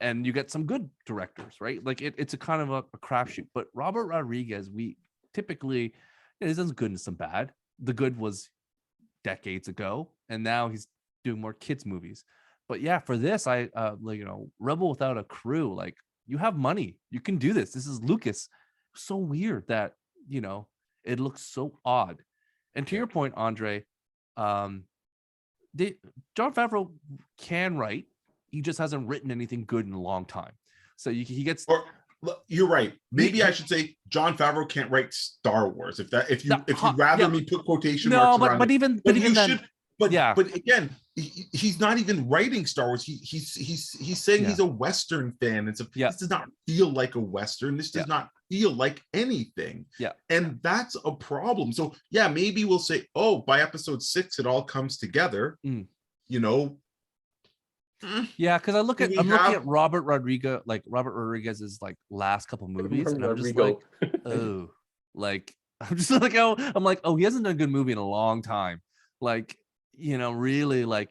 And you get some good directors, right? Like it's a kind of a crapshoot. But Robert Rodriguez, we typically, he's done good and some bad. The good was decades ago, and now he's doing more kids movies. But yeah, for this, I Rebel Without a Crew, like you have money, you can do this. This is Lucas. So weird that it looks so odd. And to your point, Andre, Jon Favreau can write. He just hasn't written anything good in a long time. So he gets. Or you're right. Maybe I should say Jon Favreau can't write Star Wars. If you'd rather me put quotation marks around but even then. But again, he's not even writing Star Wars. He's saying he's a Western fan. This does not feel like a Western. This does not feel like anything. Yeah. And that's a problem. So yeah, maybe we'll say, oh, by episode 6, it all comes together. Yeah, because I'm looking at Robert Rodriguez's like last couple movies, and I'm just like, oh, like I'm just like, oh, he hasn't done a good movie in a long time. Like, really, like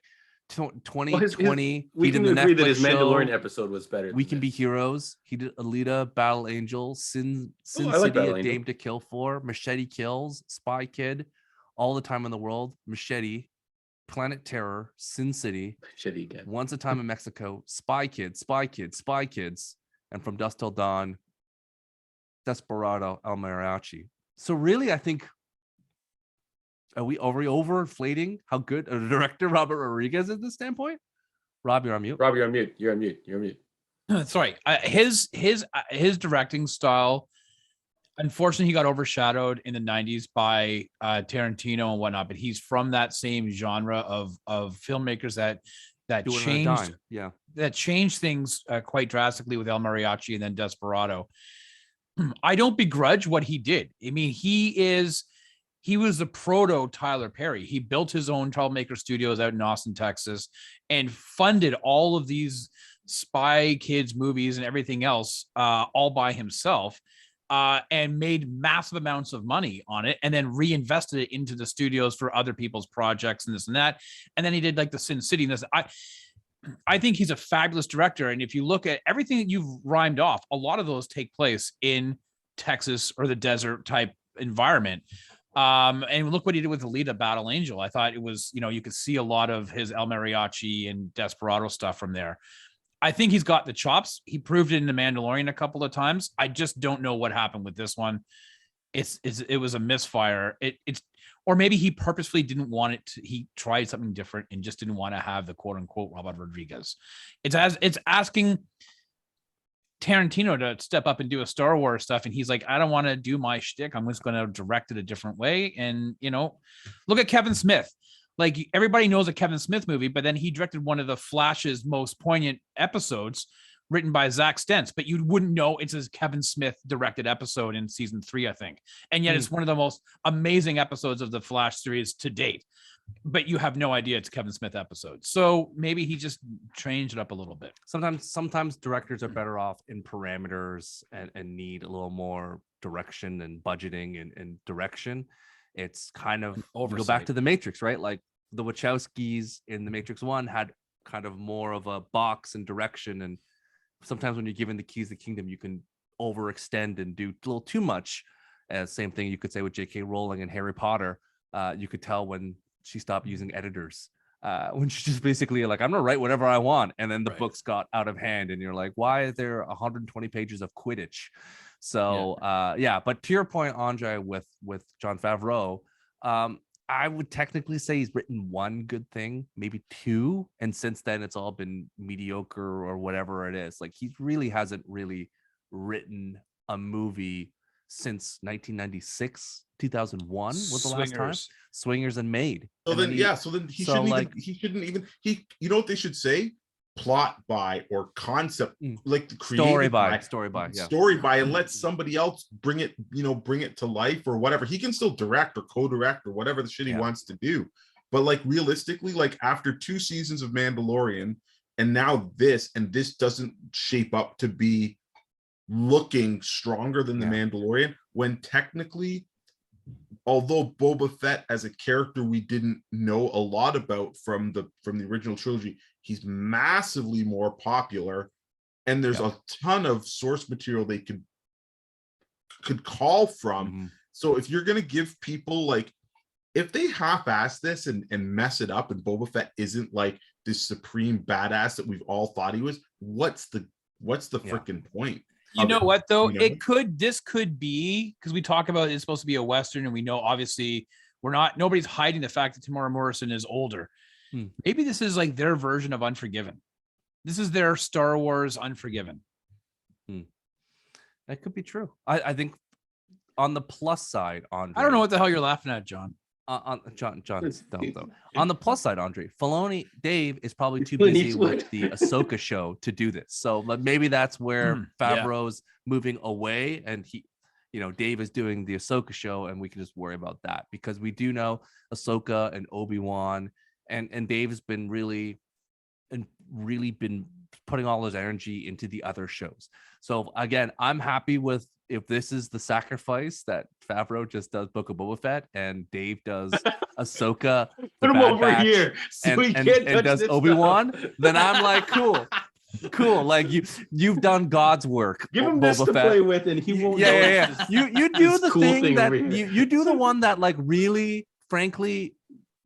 2020. We can agree that his Mandalorian episode was better. We Can Be Heroes. He did Alita, Battle Angel, Sin City, A Dame to Kill For, Machete Kills, Spy Kid, All the Time in the World, Machete, Planet Terror, Sin City, Once a Time in Mexico, Spy Kids, and From Dusk Till Dawn, Desperado, El Mariachi. So really, I think, are we overinflating how good a director Robert Rodriguez is at this standpoint? Rob, you're on mute. You're on mute. Sorry. His directing style, unfortunately, he got overshadowed in the 90s by Tarantino and whatnot, but he's from that same genre of filmmakers that changed things quite drastically with El Mariachi and then Desperado. I don't begrudge what he did. I mean, he was the proto Tyler Perry. He built his own Troublemaker Studios out in Austin, Texas, and funded all of these Spy Kids movies and everything else all by himself, and made massive amounts of money on it, and then reinvested it into the studios for other people's projects and this and that. And then he did like the Sin City and this. I think he's a fabulous director. And if you look at everything that you've rhymed off, a lot of those take place in Texas or the desert type environment. And look what he did with Alita, Battle Angel. I thought it was, you could see a lot of his El Mariachi and Desperado stuff from there. I think he's got the chops. He proved it in The Mandalorian a couple of times. I just don't know what happened with this one. It was a misfire. Or maybe he purposefully didn't want it to, he tried something different and just didn't want to have the quote unquote Robert Rodriguez. It's asking Tarantino to step up and do a Star Wars stuff, and he's like, I don't want to do my shtick. I'm just going to direct it a different way. And look at Kevin Smith. Like, everybody knows a Kevin Smith movie, but then he directed one of the Flash's most poignant episodes, written by Zach Stentz, but you wouldn't know it's a Kevin Smith directed episode in season 3, I think. And yet it's one of the most amazing episodes of the Flash series to date, but you have no idea it's a Kevin Smith episode. So maybe he just changed it up a little bit. Sometimes directors are better off in parameters and need a little more direction and budgeting and direction. It's kind of go back to the Matrix, right? Like the Wachowskis in the Matrix 1 had kind of more of a box and direction, and sometimes when you're given the keys to the kingdom, you can overextend and do a little too much. Same thing you could say with J.K. Rowling and Harry Potter. You could tell when she stopped using editors, when she just basically like, I'm gonna write whatever I want, and then the books got out of hand, and you're like, why is there 120 pages of Quidditch? So but to your point, Andre, with Jon Favreau, I would technically say he's written one good thing, maybe 2, and since then it's all been mediocre or whatever it is. Like, he really hasn't really written a movie since 1996, 2001 was the last time. Swingers and Maid. So then he shouldn't even. You know what they should say? plot by or concept, like the story by, and let somebody else bring it to life or whatever. He can still direct or co-direct or whatever the shit he wants to do. But like realistically, like after 2 seasons of Mandalorian and now this doesn't shape up to be looking stronger than the Mandalorian, when technically, although Boba Fett as a character we didn't know a lot about from the original trilogy, he's massively more popular, and there's a ton of source material they could call from. So if you're gonna give people, like, if they half-ass this and mess it up, and Boba Fett isn't like this supreme badass that we've all thought he was, what's the freaking point? You know what though? This could be, because we talk about it's supposed to be a Western, and we know obviously nobody's hiding the fact that Tamora Morrison is older. Maybe this is like their version of Unforgiven. This is their Star Wars Unforgiven. That could be true. I think on the plus side, Andre, I don't know what the hell you're laughing at, John. John, don't. On the plus side, Andre, Dave is probably too busy with the Ahsoka show to do this. So maybe that's where Favreau's moving away, and Dave is doing the Ahsoka show, and we can just worry about that, because we do know Ahsoka and Obi-Wan, and Dave has been really been putting all his energy into the other shows. So again, I'm happy with if this is the sacrifice that Favreau just does Book of Boba Fett and Dave does Ahsoka, put him over here, so and does Obi-Wan, then I'm like, cool. Like you've done God's work. Give him Boba this to Fett. play with, and he won't. You do the cool thing that you do the one that, like, really, frankly,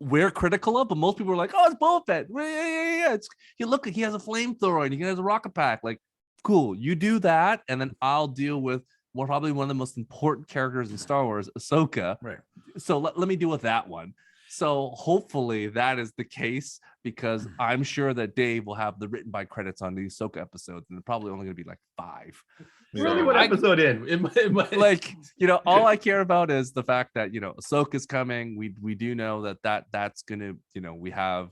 we're critical of, but most people are like, oh, it's Boba Fett. Yeah. He has a flamethrower and he has a rocket pack. Like, cool. You do that, and then I'll deal with probably one of the most important characters in Star Wars, Ahsoka. Right. So let me deal with that one. So hopefully that is the case, because I'm sure that Dave will have the written by credits on these Ahsoka episodes, and they're probably only going to be like 5. Really, what episode in? Like, all I care about is the fact that, Ahsoka's coming. We do know that's going to, we have,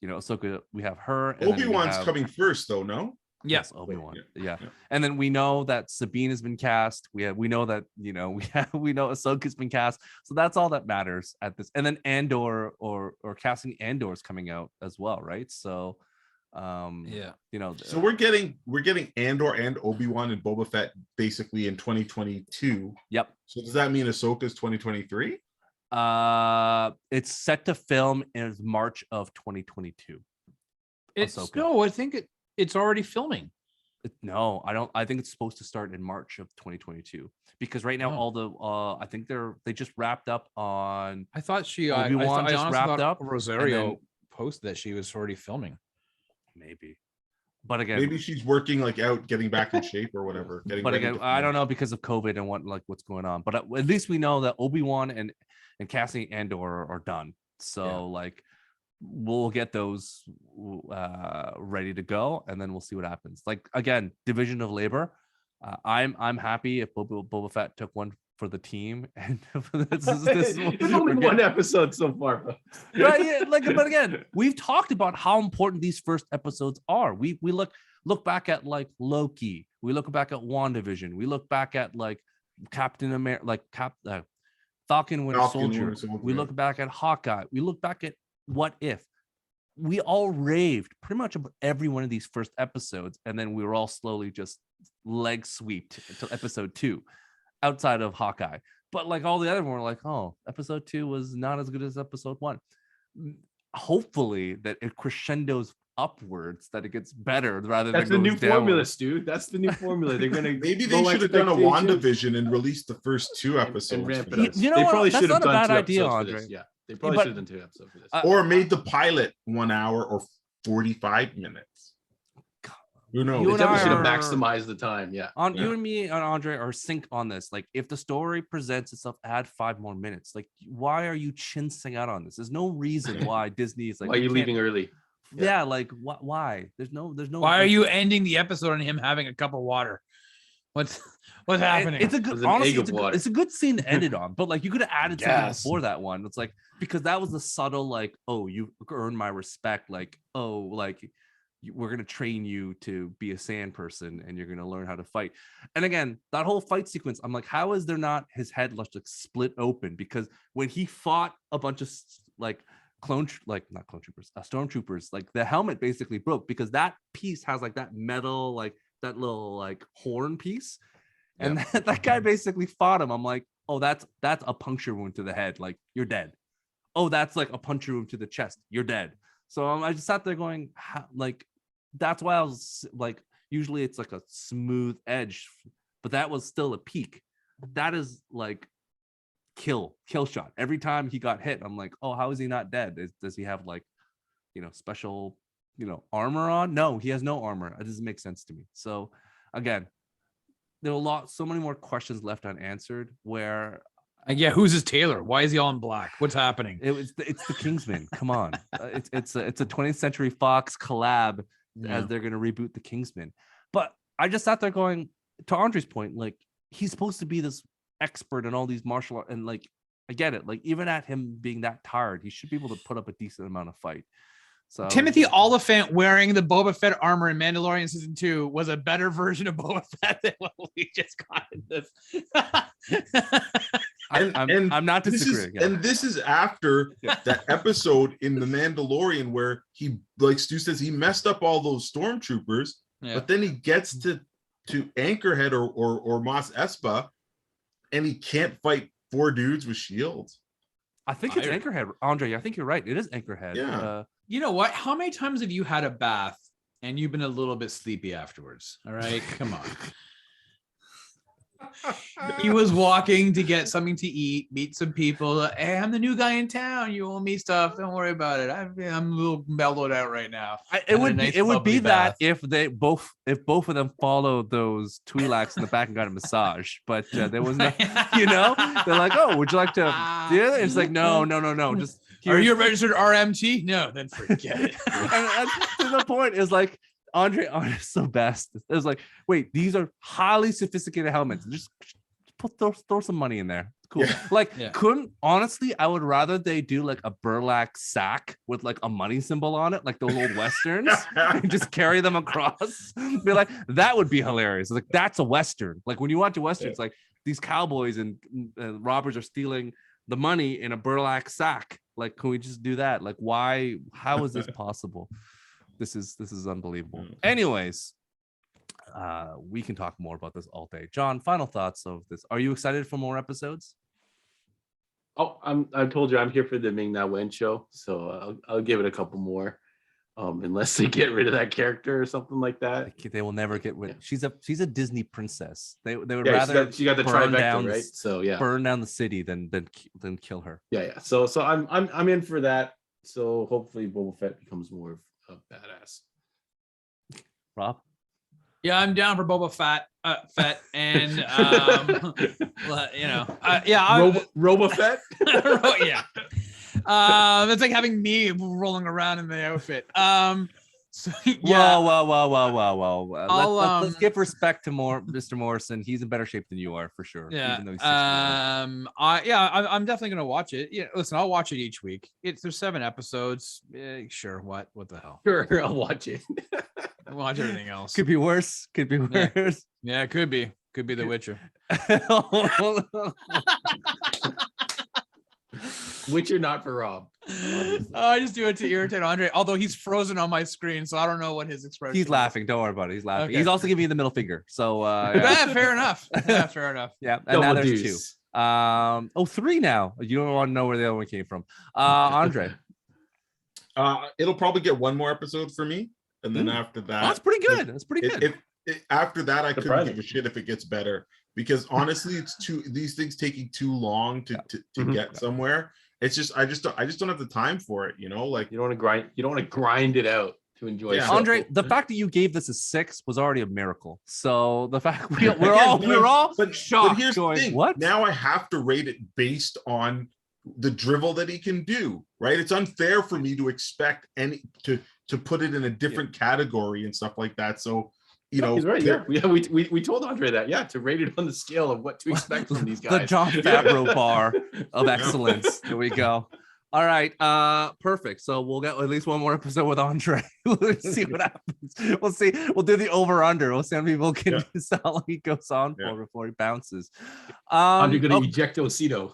Ahsoka, we have her. Obi-Wan's coming first, though, no? Yes, Obi-Wan. Yeah. And then we know that Sabine has been cast. We know that, we know Ahsoka's been cast. So that's all that matters at this. And then Andor or casting Andor is coming out as well, right? So so we're getting Andor and Obi-Wan and Boba Fett basically in 2022. Yep. So does that mean Ahsoka's 2023? It's set to film in March of 2022. I think it's already filming. No, I don't. I think it's supposed to start in March of 2022, because right now all the I think they just wrapped up on. I thought Obi-Wan just wrapped up. Rosario posted that she was already filming. Maybe, but again, maybe she's working like out, getting back in shape or whatever. But again, I don't know, because of COVID and what's going on. But at least we know that Obi-Wan and Cassian Andor are done. So like, we'll get those ready to go, and then we'll see what happens. Like, again, division of labor. I'm happy if Boba Fett took one for the team, and this it's only one episode so far, right? Yeah, but again, we've talked about how important these first episodes are. We look back at like Loki, we look back at WandaVision, we look back at like Captain America, like Falcon Winter Soldier. We look back at Hawkeye. We look back at What If. We all raved pretty much about every one of these first episodes, and then we were all slowly just leg sweeped until episode 2, outside of Hawkeye. But like all the other ones were like, oh, episode 2 was not as good as episode 1. Hopefully that it crescendos upwards, that it gets better rather than that's the new formula, Stu. That's the new formula. They're gonna maybe they should have done a WandaVision and released the first 2 episodes. And ramp it up. You know, they what? probably That's should have not a done bad 2 idea, episodes for Andre. this. Yeah, they probably should have done 2 episodes for this. Or made the pilot 1 hour or 45 minutes. Who knows? They definitely should have maximized the time. Yeah. You and me and Andre are sync on this. Like, if the story presents itself, add 5 more minutes. Like, why are you chinsing out on this? There's no reason why Disney is like, why are you leaving early? Yeah, like why? There's no. Why are you ending the episode on him having a cup of water? What's happening? It's a good, honestly, it's a good scene to end it on. But like, you could have added something before that one. It's like, because that was the subtle, like, oh, you earned my respect. Like, oh, like, we're going to train you to be a sand person and you're going to learn how to fight. And again, that whole fight sequence, I'm like, how is there not his head like split open? Because when he fought a bunch of like stormtroopers, like the helmet basically broke because that piece has like that metal, like that little like horn piece. And that guy basically fought him. I'm like, oh, that's a puncture wound to the head. Like, you're dead. Oh, that's like a puncture wound to the chest. You're dead. So I just sat there going, like, that's why I was like, usually it's like a smooth edge, but that was still a peak. That is like kill shot. Every time he got hit, I'm like, oh, how is he not dead? Does he have like, special, armor on? No, he has no armor. It doesn't make sense to me. So again, there are so many more questions left unanswered where yeah, who's his tailor? Why is he all in black? What's happening? It's the Kingsman. Come on. It's a 20th Century Fox collab as they're going to reboot the Kingsman. But I just sat there going, to Andre's point, like, he's supposed to be this expert in all these martial arts, and like, I get it. Like, even at him being that tired, he should be able to put up a decent amount of fight. So Timothy Oliphant wearing the Boba Fett armor in Mandalorian season 2 was a better version of Boba Fett than what we just got in this. I'm not disagreeing. This is after that episode in The Mandalorian where he, like Stu says, he messed up all those stormtroopers, but then he gets to Anchorhead or Mos Espa, and he can't fight 4 dudes with shields. I think it's Anchorhead, Andre. I think you're right. It is Anchorhead. Yeah. You know what? How many times have you had a bath and you've been a little bit sleepy afterwards? All right, come on. He was walking to get something to eat, meet some people. Hey, I'm the new guy in town. You owe me stuff. Don't worry about it. I'm a little mellowed out right now. It would be that if both of them followed those Twi'leks in the back and got a massage, but there was no, they're like, oh, would you like to? Yeah, it's like no. Just are you a registered RMT? No, then forget it. and to the point is like. Andre's so best. It was like, wait, these are highly sophisticated helmets. Just throw some money in there. Cool. Yeah. Honestly, I would rather they do like a burlap sack with like a money symbol on it, like those old westerns, and just carry them across. Be like, that would be hilarious. Like, that's a western. Like, when you watch a western, it's like these cowboys and robbers are stealing the money in a burlap sack. Like, can we just do that? Like, why? How is this possible? This is unbelievable. Anyways, we can talk more about this all day. John, final thoughts of this. Are you excited for more episodes? Oh, I told you I'm here for the Ming-Na Wen show, so I'll give it a couple more, unless they get rid of that character or something like that. They will never get rid. She's a Disney princess. They would rather rather she got the trifecta, right? So burn down the city than kill her. Yeah. So I'm in for that. So hopefully Boba Fett becomes more of a badass. Rob? Yeah, I'm down for Boba Fett, and Robo Fett. Yeah, it's like having me rolling around in the outfit. So, yeah. Whoa. Let's give respect to Mr. Morrison. He's in better shape than you are for sure. Yeah. Even though he's I'm definitely gonna watch it. Yeah, listen, I'll watch it each week. There's 7 episodes. Sure. What the hell? Sure, I'll watch it. I'll watch everything else. Could be worse. Yeah, it could be. Could be The Witcher. Witcher not for Rob. I just do it to irritate Andre, although he's frozen on my screen, so I don't know what his expression He's is. laughing. Don't worry about it. He's laughing. Okay. He's also giving you the middle finger. So yeah, fair enough. Yeah, fair enough. Yeah, and now there's 2. 3 now. You don't want to know where the other one came from. Andre. It'll probably get 1 more episode for me, and then after that, that's pretty good. That's pretty good. After that, I couldn't give a shit if it gets better, because honestly, these things taking too long to get somewhere. It's just I just don't have the time for it. Like, you don't want to grind it out to enjoy. Yeah. Andre, the fact that you gave this a 6 was already a miracle. So the fact we're all shocked. But here's the thing. What? Now I have to rate it based on the drivel that he can do. Right? It's unfair for me to expect to put it in a different category and stuff like that. So. He's right. Yeah, we told Andre that. Yeah, to rate it on the scale of what to expect from these guys. The Jon Favreau bar of excellence. There we go. All right. Perfect. So we'll get at least one more episode with Andre. Let's see what happens. We'll see. We'll do the over under. We'll see how many people can how long he goes on for before he bounces. Andre gonna eject Osito.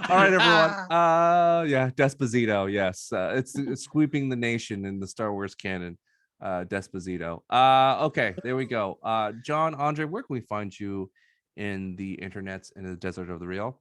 All right, everyone. Yeah, Desposito. Yes, it's sweeping the nation in the Star Wars canon. Desposito. Okay, there we go. John, Andre, where can we find you in the internets in the desert of the real?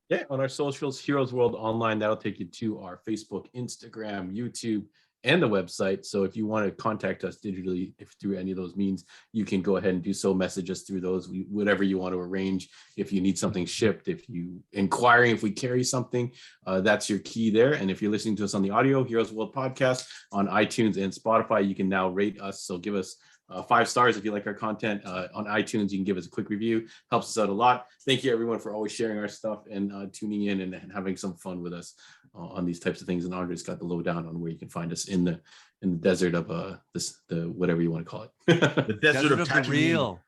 Yeah, on our socials, Heroes World Online, that'll take you to our Facebook, Instagram, YouTube, and the website. So if you want to contact us digitally, if through any of those means, you can go ahead and do so. Message us through those, whatever you want to arrange. If you need something shipped, if you inquiring if we carry something, that's your key there. And if you're listening to us on the audio, Heroes World Podcast on iTunes and Spotify, you can now rate us. So give us 5 stars if you like our content. On iTunes, you can give us a quick review. Helps us out a lot. Thank you, everyone, for always sharing our stuff and tuning in and having some fun with us on these types of things. And Andre's got the lowdown on where you can find us in the desert of the whatever you want to call it. The desert of the real.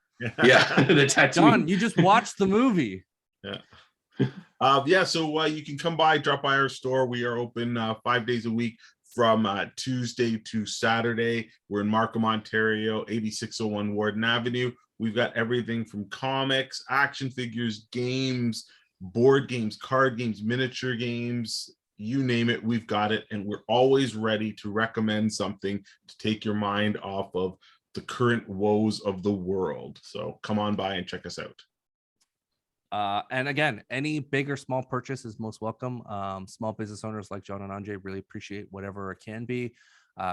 Yeah, the tattoo. John, you just watched the movie. Yeah. So you can come by, drop by our store. We are open 5 days a week. From Tuesday to Saturday. We're in Markham, Ontario, 8601 Warden Avenue. We've got everything from comics, action figures, games, board games, card games, miniature games, you name it, we've got it. And we're always ready to recommend something to take your mind off of the current woes of the world. So come on by and check us out. And again, any big or small purchase is most welcome. Small business owners like John and Andre really appreciate whatever it can be.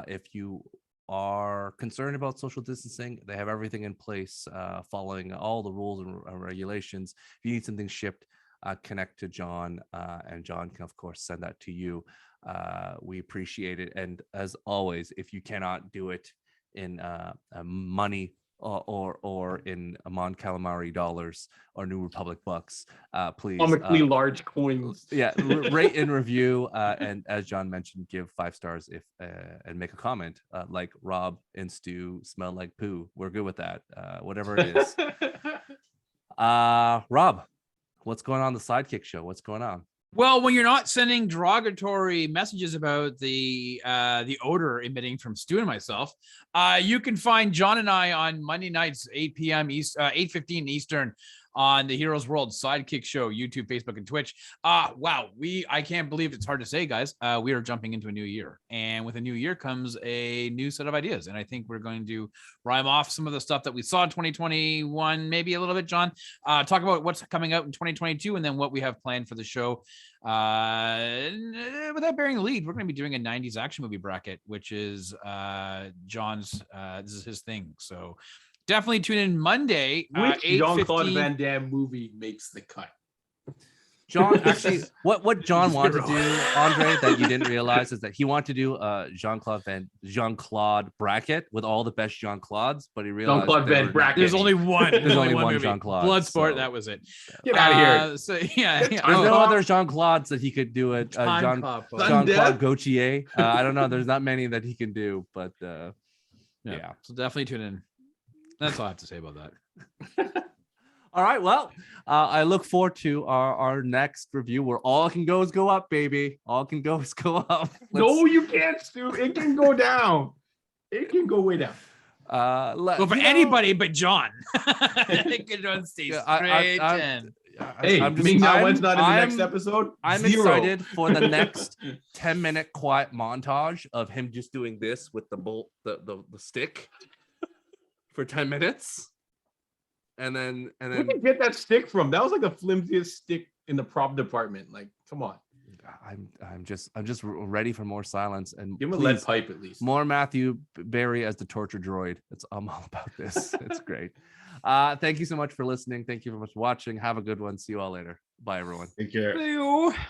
If you are concerned about social distancing, they have everything in place, following all the rules and regulations. If you need something shipped, connect to John, and John can, of course, send that to you. We appreciate it. And as always, if you cannot do it in money or in Mon Calamari dollars or New Republic bucks, please Comically large coins. Rate and review, and as John mentioned, give 5 stars if and make a comment like Rob and Stu smell like poo. We're good with that, whatever it is. Rob, what's going on the Sidekick Show? What's going on? Well, when you're not sending derogatory messages about the odor emitting from Stu and myself, you can find John and I on Monday nights, 8 p.m. 8:15 Eastern on the Heroes World Sidekick Show, YouTube, Facebook, and Twitch. Wow, I can't believe it's hard to say, guys. We are jumping into a new year, and with a new year comes a new set of ideas. And I think we're going to rhyme off some of the stuff that we saw in 2021, maybe a little bit, John. Talk about what's coming out in 2022, and then what we have planned for the show. Without bearing the lead, we're going to be doing a 90s action movie bracket, which is John's. This is his thing. So definitely tune in Monday. Which Jean-Claude Van Damme movie makes the cut? John, actually, what John wanted to do, Andre, that you didn't realize is that he wanted to do a Jean-Claude bracket with all the best Jean-Claudes, but he realized Jean-Claude Van bracket. There's only one. There's only one movie. Jean-Claude. Bloodsport, So. that was it. Get out of here. So yeah. There's no other Jean-Claudes that he could do it. Jean-Claude Gaultier. I don't know. There's not many that he can do, but yeah. So definitely tune in. That's all I have to say about that. All right. Well, I look forward to our next review where all it can go is go up, baby. All it can go is go up. No, you can't, Stu. It can go down. It can go way down. Well, for anybody but John. It can run stay straight in. Hey, Ming-Na when's not in the next episode? I'm 0. excited for the next 10-minute quiet montage of him just doing this with the stick for 10 minutes. And then where did you get that stick from? That was like the flimsiest stick in the prop department. Like, come on. I'm just ready for more silence and give him a lead pipe at least. More Matthew Berry as the torture droid. I'm all about this. It's great. Thank you so much for listening. Thank you very much for watching. Have a good one. See you all later. Bye, everyone. Take care. See you.